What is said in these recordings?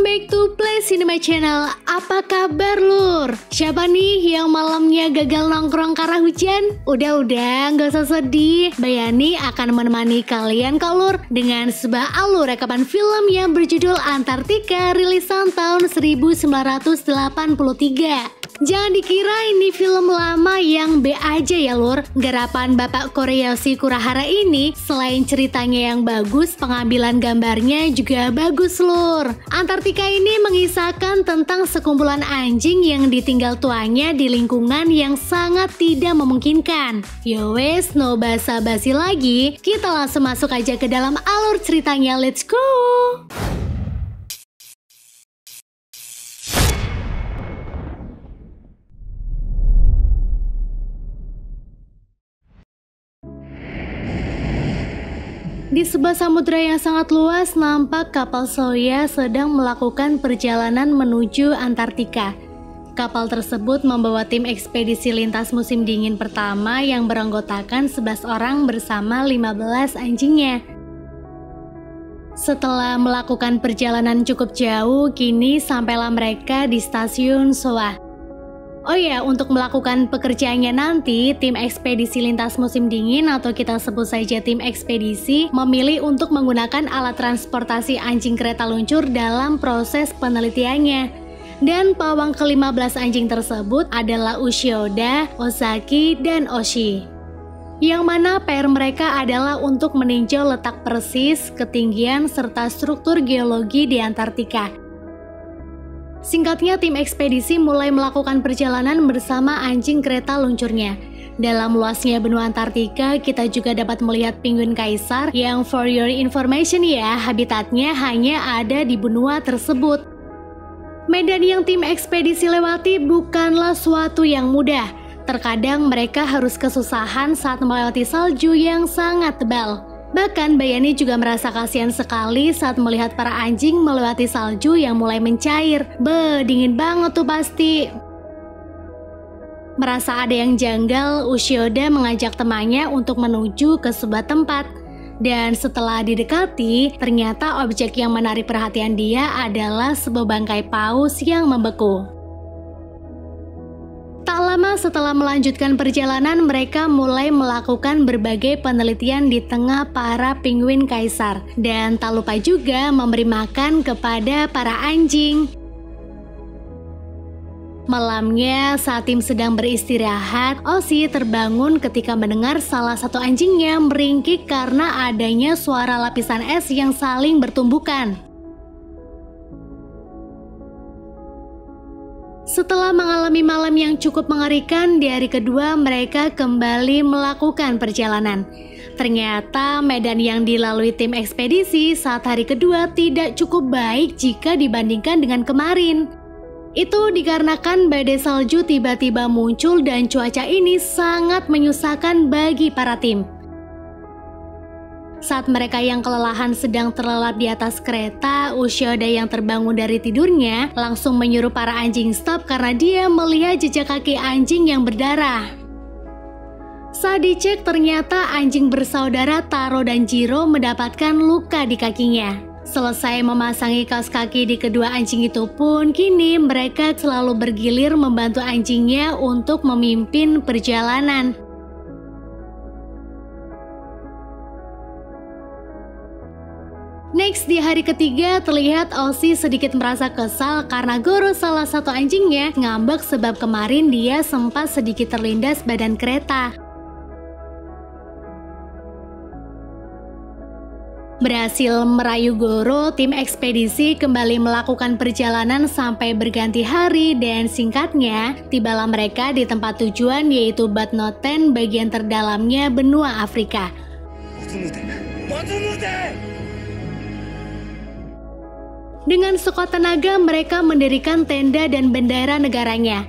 back to Play Cinema Channel. Apa kabar lur? Siapa nih yang malamnya gagal nongkrong karena hujan? Udah, gak usah sedih. Bayani akan menemani kalian kok lur dengan sebuah alur rekaman film yang berjudul Antartika rilisan tahun 1983. Jangan dikira ini film lama yang B aja ya lur. Garapan Bapak Koreyoshi Kurahara ini selain ceritanya yang bagus, pengambilan gambarnya juga bagus lur. Antartika ini mengisahkan tentang sekumpulan anjing yang ditinggal tuanya di lingkungan yang sangat tidak memungkinkan. Yowes, no basa-basi lagi, kita langsung masuk aja ke dalam alur ceritanya, let's go! Di sebuah samudera yang sangat luas, nampak kapal Soya sedang melakukan perjalanan menuju Antartika. Kapal tersebut membawa tim ekspedisi lintas musim dingin pertama yang beranggotakan 11 orang bersama 15 anjingnya. Setelah melakukan perjalanan cukup jauh, kini sampailah mereka di stasiun Soa. Oh ya, untuk melakukan pekerjaannya nanti, tim ekspedisi lintas musim dingin atau kita sebut saja tim ekspedisi memilih untuk menggunakan alat transportasi anjing kereta luncur dalam proses penelitiannya. Dan pawang ke-15 anjing tersebut adalah Ushioda, Ozaki, dan Oshi. Yang mana PR mereka adalah untuk meninjau letak persis, ketinggian, serta struktur geologi di Antartika. Singkatnya, tim ekspedisi mulai melakukan perjalanan bersama anjing kereta luncurnya. Dalam luasnya benua Antartika, kita juga dapat melihat penguin kaisar yang for your information ya, habitatnya hanya ada di benua tersebut. Medan yang tim ekspedisi lewati bukanlah suatu yang mudah. Terkadang mereka harus kesusahan saat melewati salju yang sangat tebal. Bahkan Bayani juga merasa kasihan sekali saat melihat para anjing melewati salju yang mulai mencair. Dingin banget tuh pasti. Merasa ada yang janggal, Ushioda mengajak temannya untuk menuju ke sebuah tempat. Dan setelah didekati, ternyata objek yang menarik perhatian dia adalah sebuah bangkai paus yang membeku. Tak lama setelah melanjutkan perjalanan, mereka mulai melakukan berbagai penelitian di tengah para penguin kaisar. Dan tak lupa juga memberi makan kepada para anjing. Malamnya, saat tim sedang beristirahat, Oshi terbangun ketika mendengar salah satu anjingnya meringkik karena adanya suara lapisan es yang saling bertumbukan. Setelah mengalami malam yang cukup mengerikan, di hari kedua mereka kembali melakukan perjalanan. Ternyata medan yang dilalui tim ekspedisi saat hari kedua tidak cukup baik jika dibandingkan dengan kemarin. Itu dikarenakan badai salju tiba-tiba muncul dan cuaca ini sangat menyusahkan bagi para tim. Saat mereka yang kelelahan sedang terlelap di atas kereta, Ushioda yang terbangun dari tidurnya langsung menyuruh para anjing stop karena dia melihat jejak kaki anjing yang berdarah. Saat dicek, ternyata anjing bersaudara Taro dan Jiro mendapatkan luka di kakinya. Selesai memasangi kaos kaki di kedua anjing itu pun, kini mereka selalu bergilir membantu anjingnya untuk memimpin perjalanan. Next, di hari ketiga terlihat Oshi sedikit merasa kesal karena Goro salah satu anjingnya ngambek sebab kemarin dia sempat sedikit terlindas badan kereta. Berhasil merayu Goro, tim ekspedisi kembali melakukan perjalanan sampai berganti hari dan singkatnya, tibalah mereka di tempat tujuan yaitu Bad Noten, bagian terdalamnya benua Afrika. Dengan sekuat tenaga mereka mendirikan tenda dan bendera negaranya.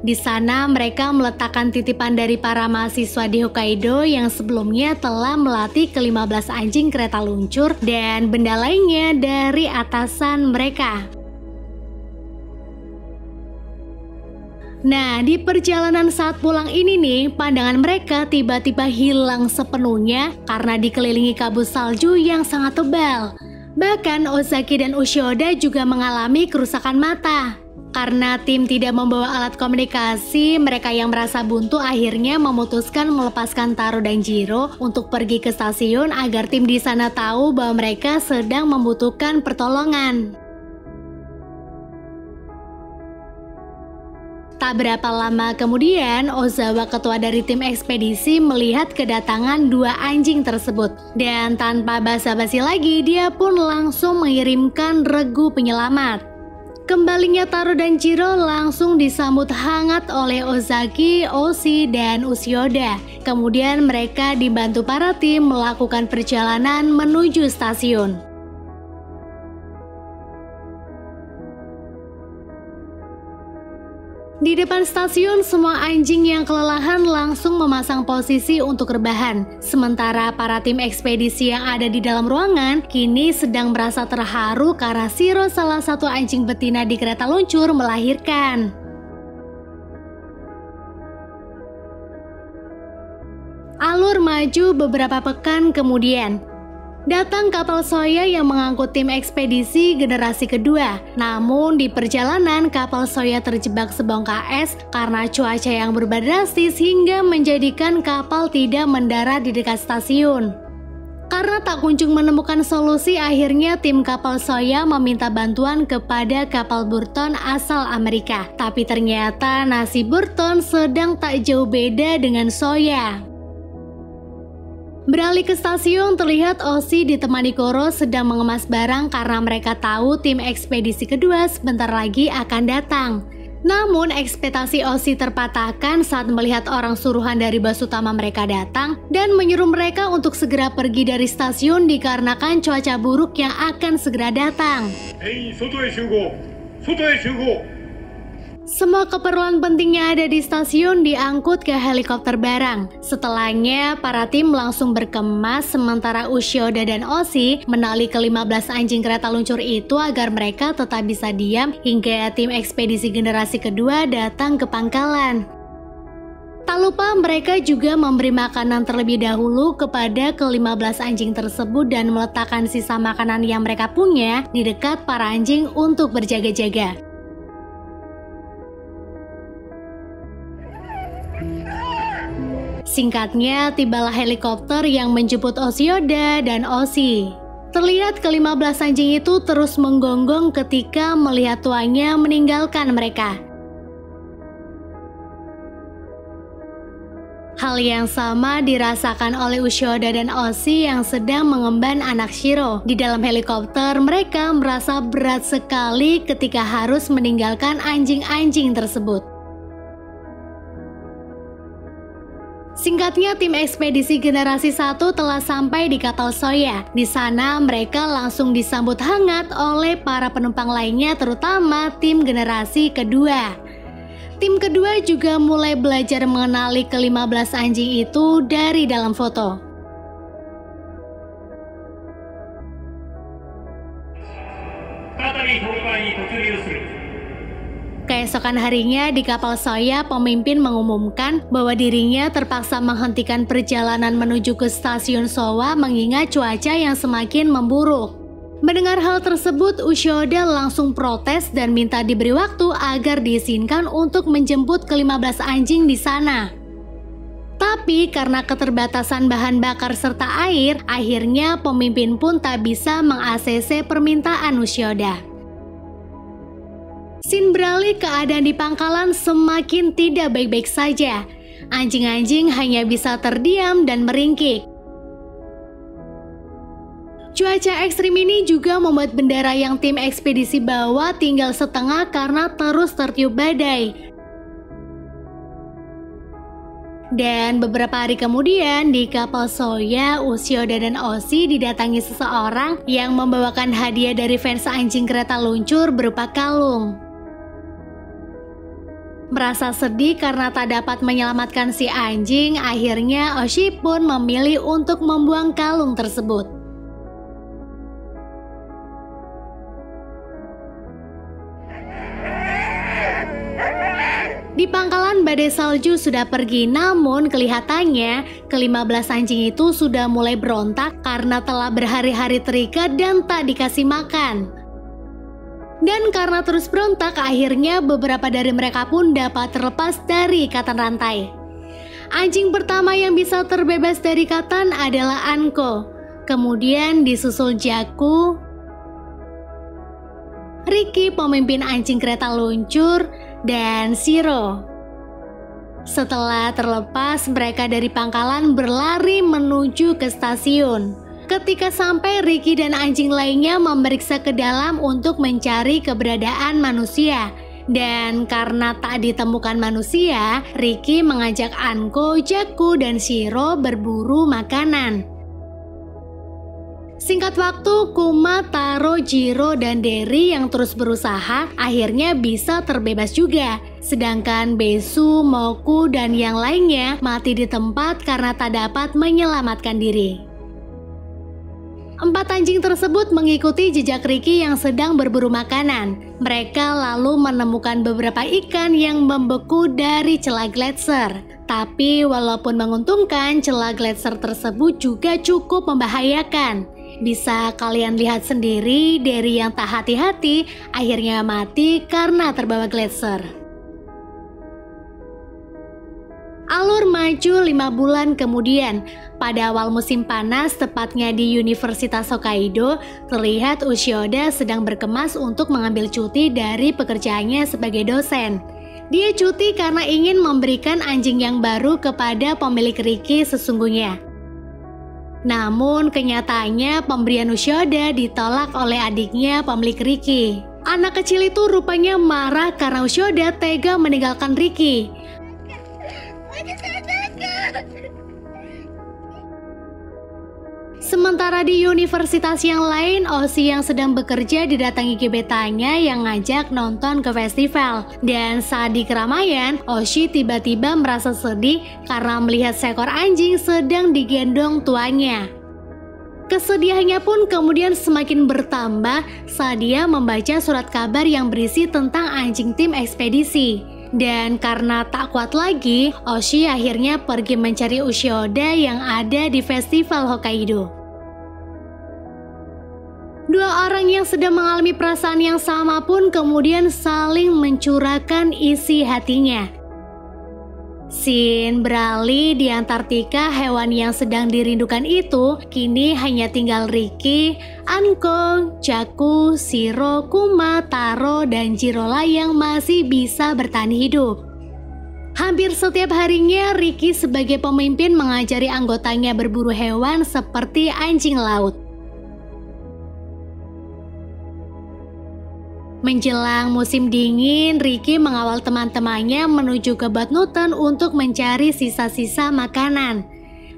Di sana mereka meletakkan titipan dari para mahasiswa di Hokkaido yang sebelumnya telah melatih ke-15 anjing kereta luncur dan benda lainnya dari atasan mereka. Nah, di perjalanan saat pulang ini nih, pandangan mereka tiba-tiba hilang sepenuhnya karena dikelilingi kabut salju yang sangat tebal. Bahkan Ozaki dan Ushioda juga mengalami kerusakan mata. Karena tim tidak membawa alat komunikasi, mereka yang merasa buntu akhirnya memutuskan melepaskan Taro dan Jiro untuk pergi ke stasiun agar tim di sana tahu bahwa mereka sedang membutuhkan pertolongan. Tak berapa lama kemudian, Ozawa, ketua dari tim ekspedisi, melihat kedatangan dua anjing tersebut. Dan tanpa basa-basi lagi, dia pun langsung mengirimkan regu penyelamat. Kembalinya Taro dan Jiro langsung disambut hangat oleh Ozaki, Oshi, dan Ushioda. Kemudian mereka dibantu para tim melakukan perjalanan menuju stasiun. Di depan stasiun, semua anjing yang kelelahan langsung memasang posisi untuk rebahan. Sementara para tim ekspedisi yang ada di dalam ruangan kini sedang merasa terharu karena Shiro, salah satu anjing betina di kereta luncur, melahirkan. Alur maju beberapa pekan kemudian. Datang kapal Soya yang mengangkut tim ekspedisi generasi kedua. Namun di perjalanan kapal Soya terjebak sebongkah es karena cuaca yang berubah drastis hingga menjadikan kapal tidak mendarat di dekat stasiun. Karena tak kunjung menemukan solusi, akhirnya tim kapal Soya meminta bantuan kepada kapal Burton asal Amerika. Tapi ternyata nasib Burton sedang tak jauh beda dengan Soya. Beralih ke stasiun, terlihat Oshi ditemani Koro sedang mengemas barang karena mereka tahu tim ekspedisi kedua sebentar lagi akan datang. Namun ekspektasi Oshi terpatahkan saat melihat orang suruhan dari bos utama mereka datang dan menyuruh mereka untuk segera pergi dari stasiun dikarenakan cuaca buruk yang akan segera datang. Semua keperluan pentingnya ada di stasiun diangkut ke helikopter barang. Setelahnya, para tim langsung berkemas sementara Ushioda dan Oshi menali ke-15 anjing kereta luncur itu agar mereka tetap bisa diam hingga tim ekspedisi generasi kedua datang ke pangkalan. Tak lupa mereka juga memberi makanan terlebih dahulu kepada ke-15 anjing tersebut dan meletakkan sisa makanan yang mereka punya di dekat para anjing untuk berjaga-jaga. Singkatnya, tibalah helikopter yang menjemput Ushioda dan Oshi. Terlihat ke-15 anjing itu terus menggonggong ketika melihat tuannya meninggalkan mereka. Hal yang sama dirasakan oleh Ushioda dan Oshi yang sedang mengemban anak Shiro. Di dalam helikopter, mereka merasa berat sekali ketika harus meninggalkan anjing-anjing tersebut. Singkatnya, tim ekspedisi generasi 1 telah sampai di kapal Soya. Di sana mereka langsung disambut hangat oleh para penumpang lainnya, terutama tim generasi kedua. Tim kedua juga mulai belajar mengenali ke-15 anjing itu dari dalam foto. Keesokan harinya di kapal Soya, pemimpin mengumumkan bahwa dirinya terpaksa menghentikan perjalanan menuju ke stasiun Showa mengingat cuaca yang semakin memburuk. Mendengar hal tersebut, Ushioda langsung protes dan minta diberi waktu agar diizinkan untuk menjemput ke-15 anjing di sana. Tapi karena keterbatasan bahan bakar serta air, akhirnya pemimpin pun tak bisa meng-ACC permintaan Ushioda. Scene beralih, keadaan di pangkalan semakin tidak baik-baik saja. Anjing-anjing hanya bisa terdiam dan meringkik. Cuaca ekstrim ini juga membuat bendera yang tim ekspedisi bawa tinggal setengah karena terus tertiup badai. Dan beberapa hari kemudian di kapal Soya, Ushioda dan Oshi didatangi seseorang yang membawakan hadiah dari fans anjing kereta luncur berupa kalung. Merasa sedih karena tak dapat menyelamatkan si anjing, akhirnya Oshi pun memilih untuk membuang kalung tersebut. Di pangkalan badai salju sudah pergi, namun kelihatannya ke-15 anjing itu sudah mulai berontak karena telah berhari-hari terikat dan tak dikasih makan. Dan karena terus berontak, akhirnya beberapa dari mereka pun dapat terlepas dari ikatan rantai. Anjing pertama yang bisa terbebas dari ikatan adalah Anko. Kemudian disusul Jaku, Ricky pemimpin anjing kereta luncur, dan Shiro. Setelah terlepas, mereka dari pangkalan berlari menuju ke stasiun. Ketika sampai, Ricky dan anjing lainnya memeriksa ke dalam untuk mencari keberadaan manusia. Dan karena tak ditemukan manusia, Ricky mengajak Anko, Jaku, dan Shiro berburu makanan. Singkat waktu, Kuma, Taro, Jiro, dan Derry yang terus berusaha akhirnya bisa terbebas juga. Sedangkan Besu, Moku, dan yang lainnya mati di tempat karena tak dapat menyelamatkan diri. 4 anjing tersebut mengikuti jejak Ricky yang sedang berburu makanan. Mereka lalu menemukan beberapa ikan yang membeku dari celah gletser. Tapi walaupun menguntungkan, celah gletser tersebut juga cukup membahayakan. Bisa kalian lihat sendiri, Derry yang tak hati-hati akhirnya mati karena terbawa gletser. Alur maju 5 bulan kemudian, pada awal musim panas, tepatnya di Universitas Hokkaido, terlihat Ushioda sedang berkemas untuk mengambil cuti dari pekerjaannya sebagai dosen. Dia cuti karena ingin memberikan anjing yang baru kepada pemilik Ricky sesungguhnya. Namun kenyataannya pemberian Ushioda ditolak oleh adiknya pemilik Ricky. Anak kecil itu rupanya marah karena Ushioda tega meninggalkan Ricky. Sementara di universitas yang lain, Oshi yang sedang bekerja didatangi gebetannya yang ngajak nonton ke festival. Dan saat di keramaian, Oshi tiba-tiba merasa sedih karena melihat seekor anjing sedang digendong tuannya. Kesedihannya pun kemudian semakin bertambah saat dia membaca surat kabar yang berisi tentang anjing tim ekspedisi. Dan karena tak kuat lagi, Oshi akhirnya pergi mencari Ushioda yang ada di festival Hokkaido. 2 orang yang sedang mengalami perasaan yang sama pun kemudian saling mencurahkan isi hatinya. Scene beralih di Antartika, hewan yang sedang dirindukan itu kini hanya tinggal Ricky, Anko, Jaku, Shiro, Kuma, Taro, dan Jirola yang masih bisa bertahan hidup. Hampir setiap harinya, Ricky sebagai pemimpin mengajari anggotanya berburu hewan seperti anjing laut. Menjelang musim dingin, Ricky mengawal teman-temannya menuju ke Badminton untuk mencari sisa-sisa makanan.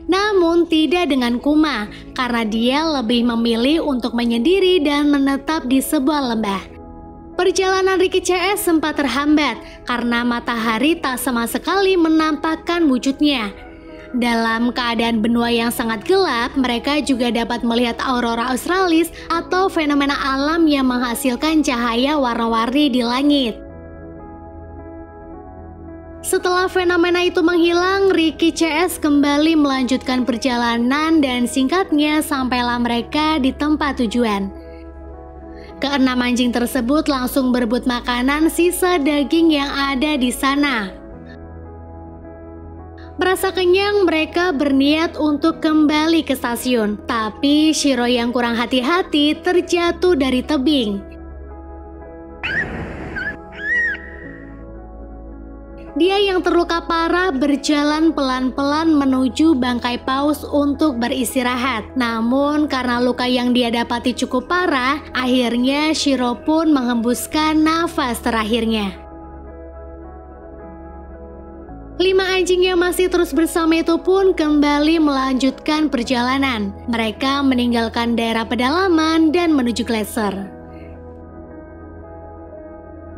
Namun tidak dengan Kuma, karena dia lebih memilih untuk menyendiri dan menetap di sebuah lembah. Perjalanan Ricky CS sempat terhambat karena matahari tak sama sekali menampakkan wujudnya. Dalam keadaan benua yang sangat gelap, mereka juga dapat melihat aurora australis atau fenomena alam yang menghasilkan cahaya warna-warni di langit. Setelah fenomena itu menghilang, Ricky CS kembali melanjutkan perjalanan dan singkatnya sampailah mereka di tempat tujuan. Ke-6 anjing tersebut langsung berebut makanan sisa daging yang ada di sana. Merasa kenyang, mereka berniat untuk kembali ke stasiun. Tapi Shiro yang kurang hati-hati terjatuh dari tebing. Dia yang terluka parah berjalan pelan-pelan menuju bangkai paus untuk beristirahat. Namun karena luka yang dia dapati cukup parah, akhirnya Shiro pun menghembuskan nafas terakhirnya. 5 anjing yang masih terus bersama itu pun kembali melanjutkan perjalanan. Mereka meninggalkan daerah pedalaman dan menuju gletser.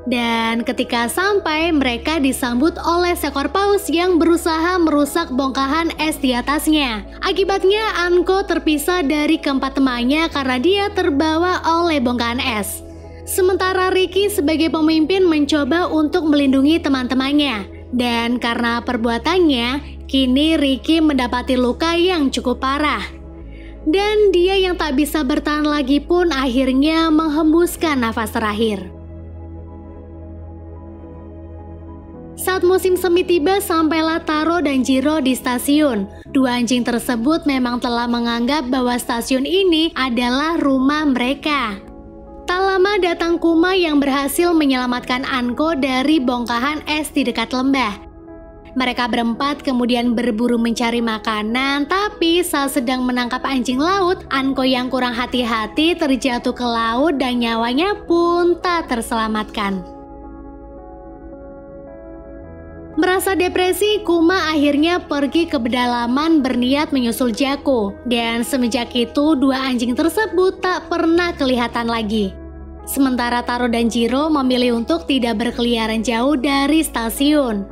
Dan ketika sampai, mereka disambut oleh seekor paus yang berusaha merusak bongkahan es di atasnya. Akibatnya Anko terpisah dari keempat temannya karena dia terbawa oleh bongkahan es. Sementara Ricky sebagai pemimpin mencoba untuk melindungi teman-temannya. Dan karena perbuatannya, kini Ricky mendapati luka yang cukup parah. Dan dia yang tak bisa bertahan lagi pun akhirnya menghembuskan nafas terakhir. Saat musim semi tiba, sampailah Taro dan Jiro di stasiun. Dua anjing tersebut memang telah menganggap bahwa stasiun ini adalah rumah mereka. Tak lama datang Kuma yang berhasil menyelamatkan Anko dari bongkahan es di dekat lembah. Mereka berempat kemudian berburu mencari makanan, tapi saat sedang menangkap anjing laut, Anko yang kurang hati-hati terjatuh ke laut dan nyawanya pun tak terselamatkan. Merasa depresi, Kuma akhirnya pergi ke pedalaman berniat menyusul Jako. Dan semenjak itu, dua anjing tersebut tak pernah kelihatan lagi. Sementara Taro dan Jiro memilih untuk tidak berkeliaran jauh dari stasiun.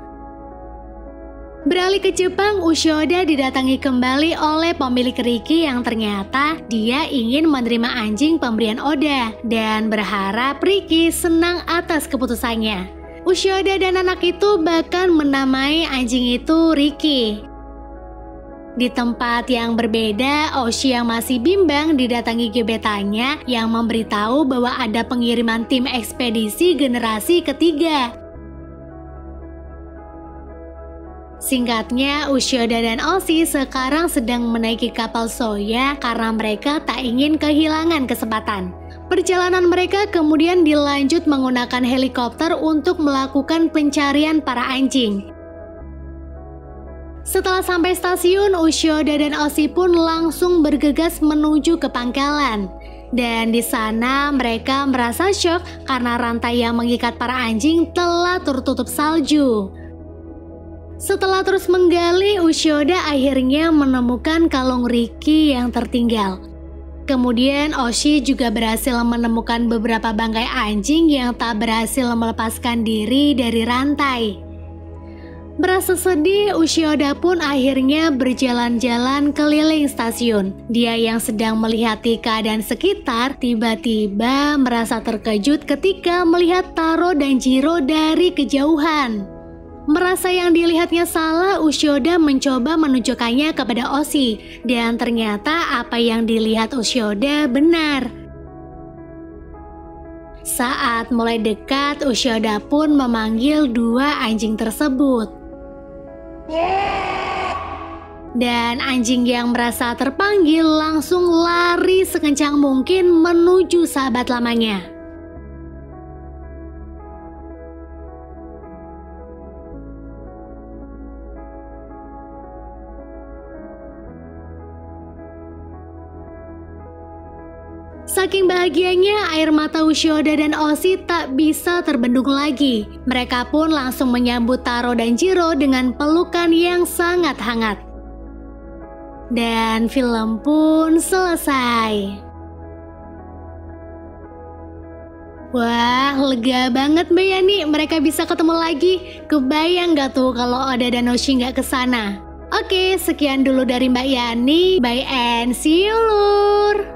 Beralih ke Jepang, Ushioda didatangi kembali oleh pemilik Ricky yang ternyata dia ingin menerima anjing pemberian Oda dan berharap Ricky senang atas keputusannya. Ushioda dan anak itu bahkan menamai anjing itu Ricky. Di tempat yang berbeda, Oshi yang masih bimbang didatangi gebetannya yang memberitahu bahwa ada pengiriman tim ekspedisi generasi ketiga. Singkatnya, Ushioda dan Oshi sekarang sedang menaiki kapal Soya karena mereka tak ingin kehilangan kesempatan. Perjalanan mereka kemudian dilanjut menggunakan helikopter untuk melakukan pencarian para anjing. Setelah sampai stasiun, Ushioda dan Oshi pun langsung bergegas menuju ke pangkalan. Dan di sana mereka merasa syok karena rantai yang mengikat para anjing telah tertutup salju. Setelah terus menggali, Ushioda akhirnya menemukan kalung Ricky yang tertinggal. Kemudian Oshi juga berhasil menemukan beberapa bangkai anjing yang tak berhasil melepaskan diri dari rantai. Merasa sedih, Ushioda pun akhirnya berjalan-jalan keliling stasiun. Dia yang sedang melihati keadaan sekitar, tiba-tiba merasa terkejut ketika melihat Taro dan Jiro dari kejauhan. Merasa yang dilihatnya salah, Ushioda mencoba menunjukkannya kepada Oshi. Dan ternyata apa yang dilihat Ushioda benar. Saat mulai dekat, Ushioda pun memanggil dua anjing tersebut. Dan anjing yang merasa terpanggil langsung lari sekencang mungkin menuju sahabat lamanya. Saking bahagianya, air mata Ushioda dan Oshi tak bisa terbendung lagi. Mereka pun langsung menyambut Taro dan Jiro dengan pelukan yang sangat hangat. Dan film pun selesai. Wah, lega banget Mbak Yani, mereka bisa ketemu lagi. Kebayang gak tuh kalau Oda dan Oshi gak kesana? Oke, sekian dulu dari Mbak Yani. Bye and see you lur.